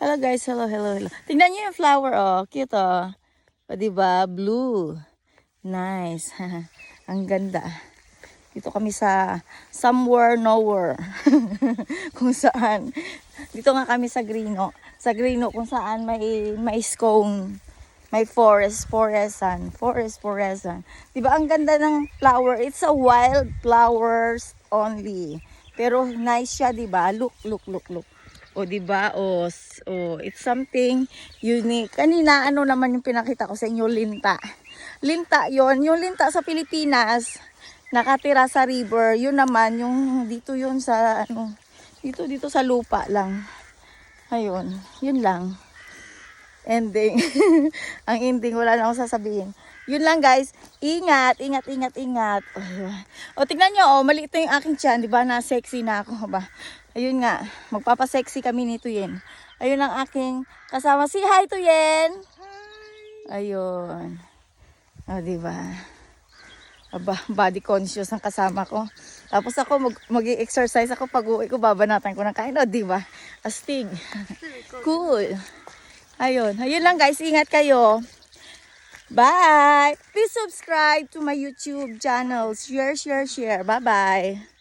Hello guys, hello, hello, hello. Tingnan niyo yung flower, oh. Cute, oh. O, diba? Blue. Nice. Ang ganda. Dito kami sa somewhere, nowhere. Kung saan. Dito nga kami sa Grino. Sa Grino kung saan may scone. May forestan. Diba ang ganda ng flower? It's a wild flowers only. Pero nice siya, diba? Look. O diba? It's something unique. Kanina ano naman yung pinakita ko sa inyo, linta. Linta 'yon, yung linta sa Pilipinas, nakatira sa river. Yun naman yung dito yun sa ano, dito sa lupa lang. Ayun, yun lang. Ending. Ang ending, wala na akong sasabihin. Yun lang guys. Ingat. O tingnan nyo, maliit na yung aking tiyan, di ba? Na sexy na ako ba? Ayun nga, magpapasexy kami nito Yen. Ayun ang aking kasama. Si hi to Yen. Hi. Ayun. O di ba? Aba, body conscious ang kasama ko. Tapos ako mag-exercise ako pag uwi ko, babanatan ko ng kain. O di ba? Astig. Cool. Ayun lang guys, ingat kayo. Bye! Please subscribe to my YouTube channel. Share. Bye-bye.